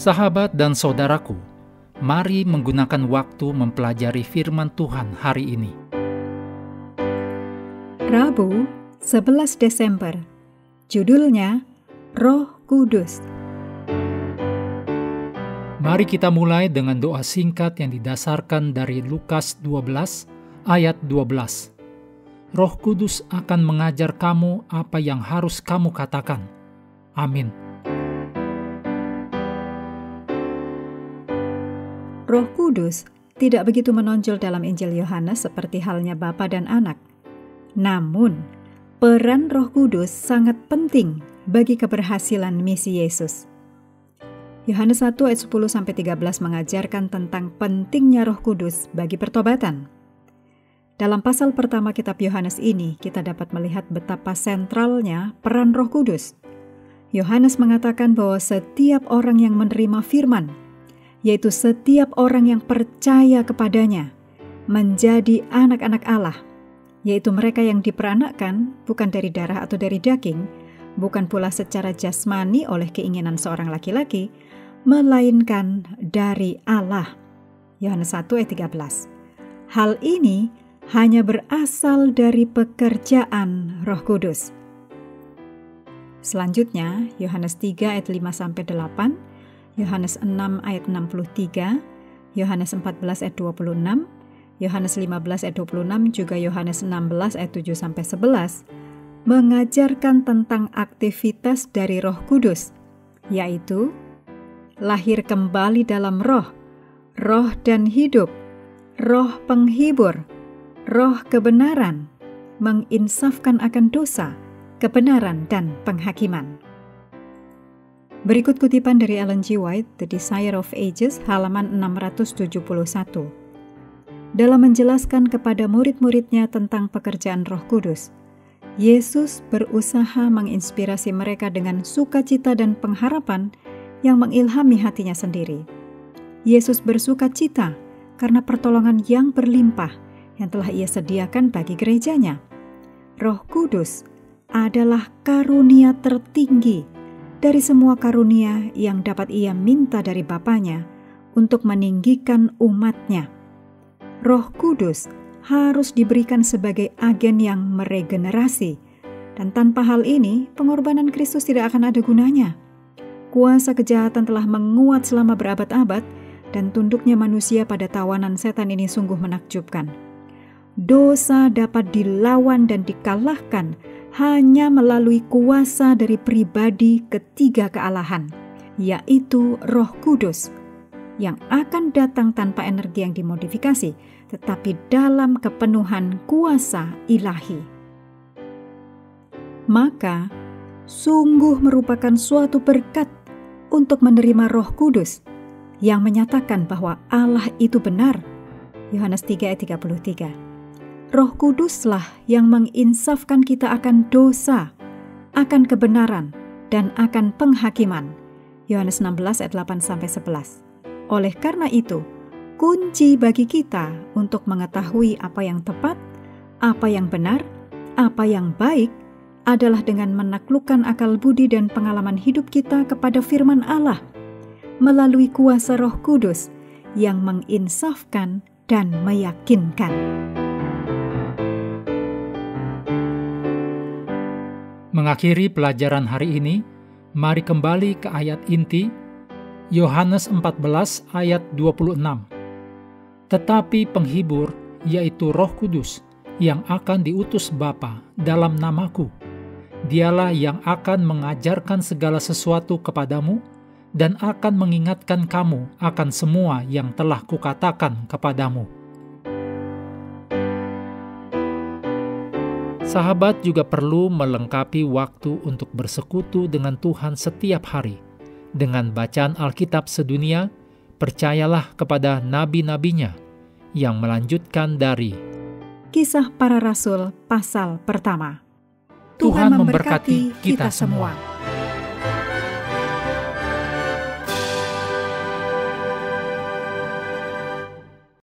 Sahabat dan saudaraku, mari menggunakan waktu mempelajari firman Tuhan hari ini. Rabu, 11 Desember. Judulnya Roh Kudus. Mari kita mulai dengan doa singkat yang didasarkan dari Lukas 12 ayat 12. Roh Kudus akan mengajar kamu apa yang harus kamu katakan. Amin. Roh Kudus tidak begitu menonjol dalam Injil Yohanes seperti halnya Bapa dan Anak. Namun, peran Roh Kudus sangat penting bagi keberhasilan misi Yesus. Yohanes 1 ayat 10-13 mengajarkan tentang pentingnya Roh Kudus bagi pertobatan. Dalam pasal pertama kitab Yohanes ini, kita dapat melihat betapa sentralnya peran Roh Kudus. Yohanes mengatakan bahwa setiap orang yang menerima firman, yaitu setiap orang yang percaya kepadanya, menjadi anak-anak Allah, yaitu mereka yang diperanakkan bukan dari darah atau dari daging, bukan pula secara jasmani oleh keinginan seorang laki-laki, melainkan dari Allah. Yohanes 1 ayat 13. Hal ini hanya berasal dari pekerjaan Roh Kudus. Selanjutnya, Yohanes 3 ayat 5-8, Yohanes 6 ayat 63, Yohanes 14 ayat 26, Yohanes 15 ayat 26, juga Yohanes 16 ayat 7-11, mengajarkan tentang aktivitas dari Roh Kudus, yaitu lahir kembali dalam roh, roh dan hidup, roh penghibur, roh kebenaran, menginsafkan akan dosa, kebenaran dan penghakiman. Berikut kutipan dari Ellen G. White, The Desire of Ages, halaman 671. Dalam menjelaskan kepada murid-muridnya tentang pekerjaan Roh Kudus, Yesus berusaha menginspirasi mereka dengan sukacita dan pengharapan yang mengilhami hatinya sendiri. Yesus bersukacita karena pertolongan yang berlimpah yang telah Ia sediakan bagi gerejanya. Roh Kudus adalah karunia tertinggi dari semua karunia yang dapat Ia minta dari Bapanya untuk meninggikan umatnya. Roh Kudus harus diberikan sebagai agen yang meregenerasi, dan tanpa hal ini, pengorbanan Kristus tidak akan ada gunanya. Kuasa kejahatan telah menguat selama berabad-abad, dan tunduknya manusia pada tawanan setan ini sungguh menakjubkan. Dosa dapat dilawan dan dikalahkan hanya melalui kuasa dari pribadi ketiga kealahan, yaitu Roh Kudus, yang akan datang tanpa energi yang dimodifikasi, tetapi dalam kepenuhan kuasa ilahi. Maka, sungguh merupakan suatu berkat untuk menerima Roh Kudus, yang menyatakan bahwa Allah itu benar. Yohanes 3 ayat 33. Roh Kuduslah yang menginsafkan kita akan dosa, akan kebenaran, dan akan penghakiman. Yohanes 16 ayat 8-11. Oleh karena itu, kunci bagi kita untuk mengetahui apa yang tepat, apa yang benar, apa yang baik, adalah dengan menaklukkan akal budi dan pengalaman hidup kita kepada firman Allah, melalui kuasa Roh Kudus yang menginsafkan dan meyakinkan. Mengakhiri pelajaran hari ini, mari kembali ke ayat inti, Yohanes 14 ayat 26. Tetapi penghibur, yaitu Roh Kudus, yang akan diutus Bapa dalam namaku, Dialah yang akan mengajarkan segala sesuatu kepadamu dan akan mengingatkan kamu akan semua yang telah kukatakan kepadamu. Sahabat juga perlu melengkapi waktu untuk bersekutu dengan Tuhan setiap hari. Dengan bacaan Alkitab sedunia, percayalah kepada nabi-nabinya yang melanjutkan dari Kisah Para Rasul pasal pertama. Tuhan memberkati kita semua.